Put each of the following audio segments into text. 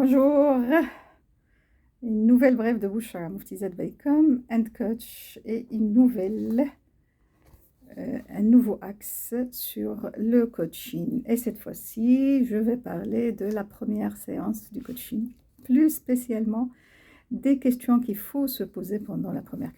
Bonjour, une nouvelle brève de Bouchra Moufti Baïkom, End Coach, et un nouveau axe sur le coaching. Et cette fois-ci, je vais parler de la première séance du coaching, plus spécialement des questions qu'il faut se poser pendant la première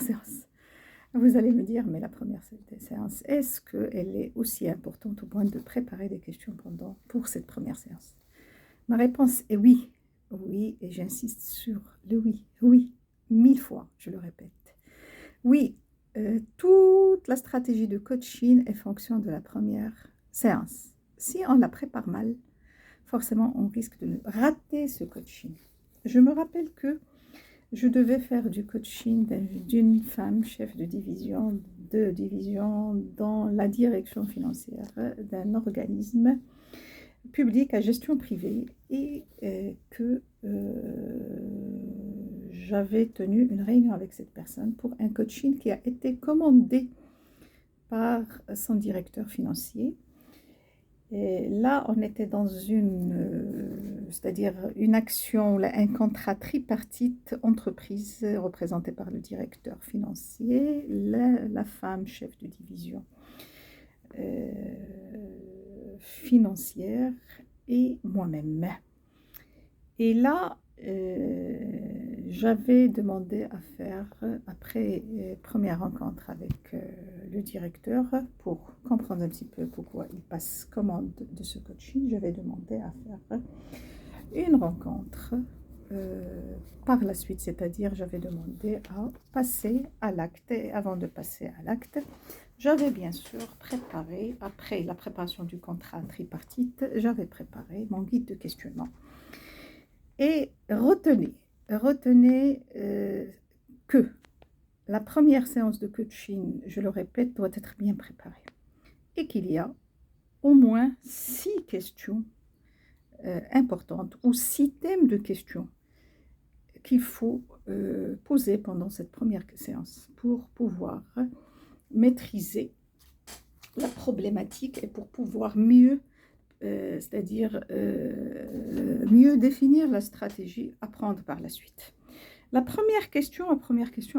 séance. Vous allez me dire, mais la première séance, est-ce qu'elle est aussi importante au point de préparer des questions pour cette première séance? Ma réponse est oui. Oui, et j'insiste sur le oui. Oui, 1000 fois, je le répète. Oui, toute la stratégie de coaching est fonction de la première séance. Si on la prépare mal, forcément, on risque de rater ce coaching. Je me rappelle que je devais faire du coaching d'une femme chef de division dans la direction financière d'un organisme public à gestion privée et que j'avais tenu une réunion avec cette personne pour un coaching qui a été commandé par son directeur financier. Et là, on était dans c'est-à-dire une action, un contrat tripartite entreprise représenté par le directeur financier, la femme chef de division financière et moi-même. Et là, j'avais demandé à faire, après première rencontre avec le directeur, pour comprendre un petit peu pourquoi il passe commande de ce coaching, j'avais demandé à faire une rencontre par la suite, c'est-à-dire j'avais demandé à passer à l'acte, et avant de passer à l'acte, j'avais bien sûr préparé, après la préparation du contrat tripartite, j'avais préparé mon guide de questionnement. Et retenez que la première séance de coaching, je le répète, doit être bien préparée. Et qu'il y a au moins 6 questions importantes ou 6 thèmes de questions qu'il faut poser pendant cette première séance pour pouvoir maîtriser la problématique et pour pouvoir mieux, mieux définir la stratégie à prendre par la suite. La première question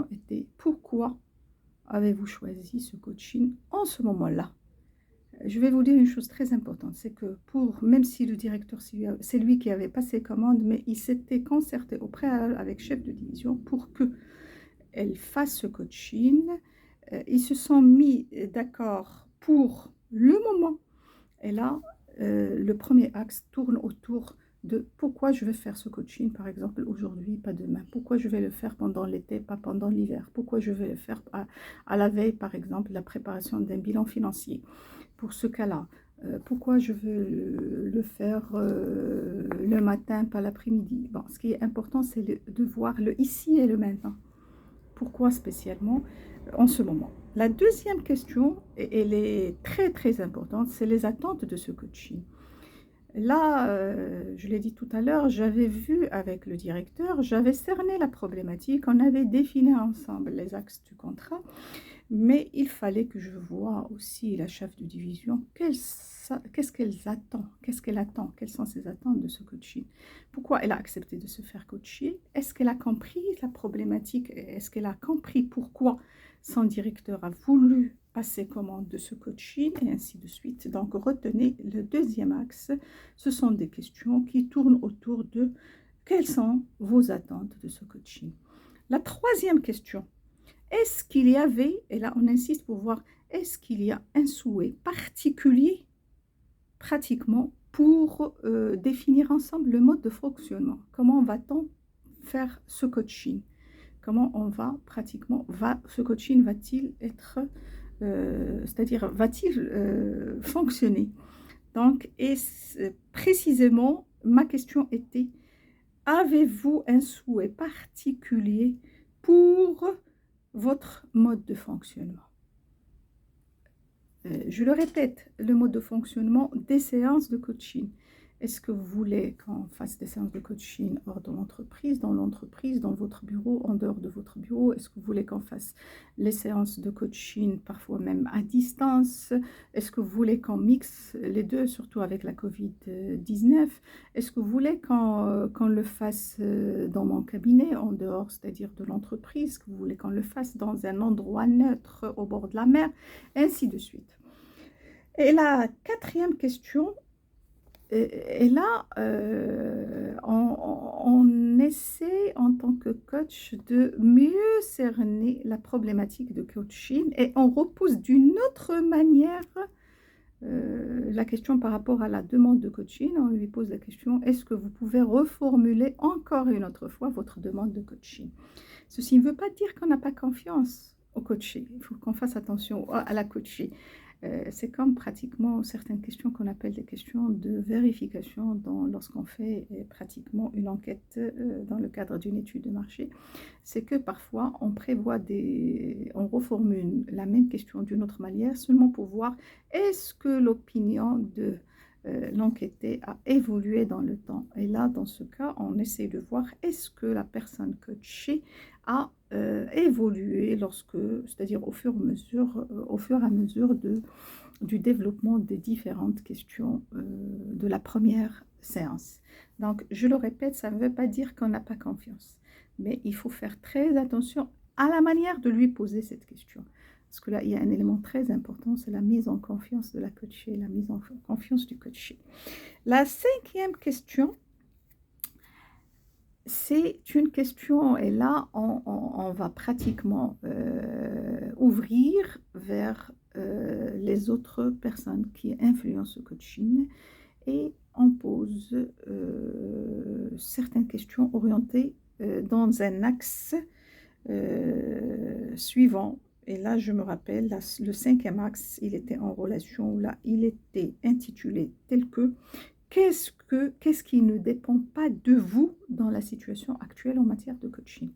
était: pourquoi avez-vous choisi ce coaching en ce moment-là? Je vais vous dire une chose très importante, c'est que même si le directeur, c'est lui qui avait passé commande, mais il s'était concerté au préalable avec chef de division pour qu'elle fasse ce coaching. Ils se sont mis d'accord pour le moment. Et là, le premier axe tourne autour de pourquoi je vais faire ce coaching, par exemple, aujourd'hui, pas demain. Pourquoi je vais le faire pendant l'été, pas pendant l'hiver. Pourquoi je vais le faire à la veille, par exemple, la préparation d'un bilan financier. Pour ce cas-là, pourquoi je veux le faire le matin, pas l'après-midi. Bon, ce qui est important, c'est de voir le ici et le maintenant. Pourquoi spécialement en ce moment? La deuxième question, et elle est très très importante, c'est les attentes de ce coaching. Là, je l'ai dit tout à l'heure, j'avais vu avec le directeur, j'avais cerné la problématique, on avait défini ensemble les axes du contrat, mais il fallait que je voie aussi la chef de division, qu'est-ce qu'elle attend, quelles sont ses attentes de ce coaching, pourquoi elle a accepté de se faire coacher, est-ce qu'elle a compris la problématique, est-ce qu'elle a compris pourquoi son directeur a voulu passer commande de ce coaching, et ainsi de suite. Donc retenez le deuxième axe, ce sont des questions qui tournent autour de quelles sont vos attentes de ce coaching. La troisième question, est-ce qu'il y avait, et là on insiste pour voir, est-ce qu'il y a un souhait particulier pratiquement pour définir ensemble le mode de fonctionnement? Comment va-t-on faire ce coaching? Comment on va pratiquement, ce coaching va-t-il être, c'est-à-dire va-t-il fonctionner? Donc, et précisément, ma question était: avez-vous un souhait particulier pour votre mode de fonctionnement? Je le répète, le mode de fonctionnement des séances de coaching. Est-ce que vous voulez qu'on fasse des séances de coaching hors de l'entreprise, dans votre bureau, en dehors de votre bureau? Est-ce que vous voulez qu'on fasse les séances de coaching parfois même à distance? Est-ce que vous voulez qu'on mixe les deux, surtout avec la Covid-19? Est-ce que vous voulez qu'on le fasse dans mon cabinet, en dehors, c'est-à-dire de l'entreprise? Est-ce que vous voulez qu'on le fasse dans un endroit neutre au bord de la mer? Ainsi de suite. Et la quatrième question, et là, on essaie en tant que coach de mieux cerner la problématique de coaching et on repousse d'une autre manière la question par rapport à la demande de coaching. On lui pose la question, est-ce que vous pouvez reformuler encore une autre fois votre demande de coaching? Ceci ne veut pas dire qu'on n'a pas confiance au coaché. Il faut qu'on fasse attention à la coachée. C'est comme pratiquement certaines questions qu'on appelle des questions de vérification lorsqu'on fait pratiquement une enquête dans le cadre d'une étude de marché. C'est que parfois on on reformule la même question d'une autre manière seulement pour voir est-ce que l'opinion de l'enquêté a évolué dans le temps. Et là, dans ce cas, on essaie de voir est-ce que la personne coachée a évolué c'est-à-dire au fur et à mesure du développement des différentes questions de la première séance. Donc, je le répète, ça ne veut pas dire qu'on n'a pas confiance, mais il faut faire très attention à la manière de lui poser cette question. Parce que là, il y a un élément très important, c'est la mise en confiance de la coachée, la mise en confiance du coaché. La cinquième question, c'est une question, et là, on va pratiquement ouvrir vers les autres personnes qui influencent le coaching et on pose certaines questions orientées dans un axe suivant. Et là, je me rappelle, le cinquième axe, il était en relation, là, il était intitulé tel que qu'est-ce qui ne dépend pas de vous dans la situation actuelle en matière de coaching?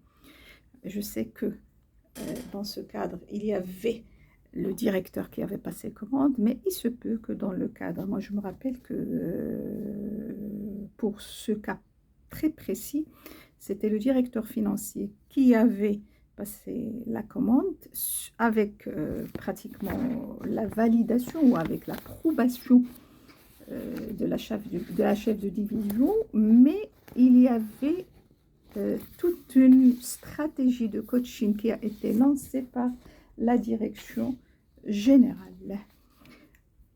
Je sais que dans ce cadre, il y avait le directeur qui avait passé commande, mais il se peut que dans le cadre, moi je me rappelle que pour ce cas très précis, c'était le directeur financier qui avait passé la commande avec pratiquement la validation ou avec l'approbation de la chef de division, mais il y avait toute une stratégie de coaching qui a été lancée par la direction générale.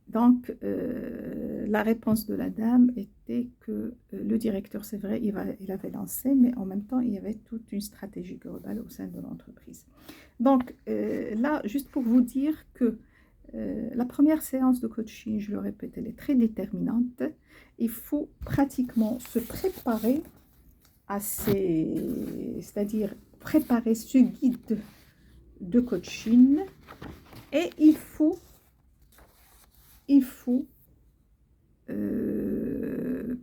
Donc, la réponse de la dame était que le directeur, c'est vrai, il avait lancé, mais en même temps, il y avait toute une stratégie globale au sein de l'entreprise. Donc, là, juste pour vous dire que la première séance de coaching, je le répète, elle est très déterminante. Il faut pratiquement se préparer c'est-à-dire préparer ce guide de coaching et il faut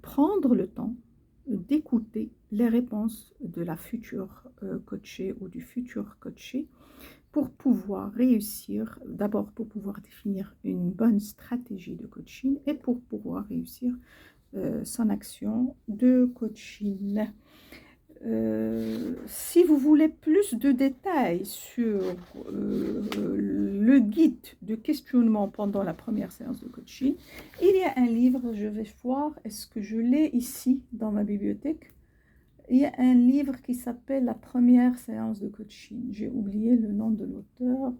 prendre le temps d'écouter les réponses de la future coachée ou du futur coaché pour pouvoir réussir, d'abord pour pouvoir définir une bonne stratégie de coaching et pour pouvoir réussir son action de coaching. Si vous voulez plus de détails sur le guide de questionnement pendant la première séance de coaching, il y a un livre, je vais voir, est-ce que je l'ai ici dans ma bibliothèque? Il y a un livre qui s'appelle La première séance de coaching. J'ai oublié le nom de l'auteur.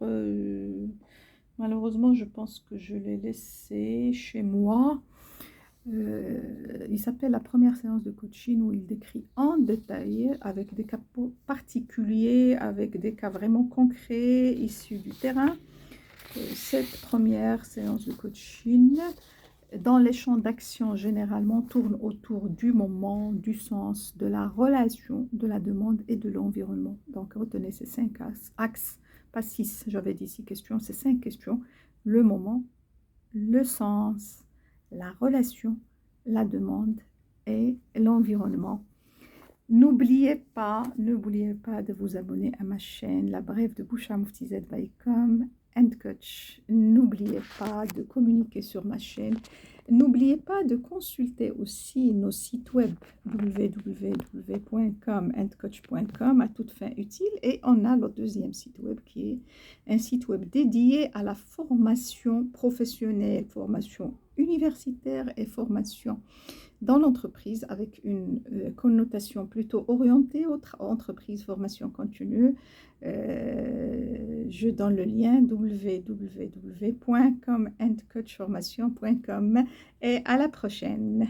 Malheureusement, je pense que je l'ai laissé chez moi. Il s'appelle La première séance de coaching où il décrit en détail avec des cas particuliers, avec des cas vraiment concrets issus du terrain. Cette première séance de coaching dans les champs d'action généralement tourne autour du moment, du sens, de la relation, de la demande et de l'environnement. Donc retenez ces 5 axes, pas 6, j'avais dit 6 questions, c'est 5 questions, le moment, le sens, la relation, la demande et l'environnement. N'oubliez pas de vous abonner à ma chaîne, la brève de Boucha Moufti by Com and Coach. N'oubliez pas de communiquer sur ma chaîne. N'oubliez pas de consulter aussi nos sites web www.comandcoach.com à toute fin utile, et on a le deuxième site web qui est un site web dédié à la formation professionnelle, formation universitaire et formation dans l'entreprise avec une connotation plutôt orientée entreprise, formation continue. Je donne le lien www.comandcoachformation.com et à la prochaine.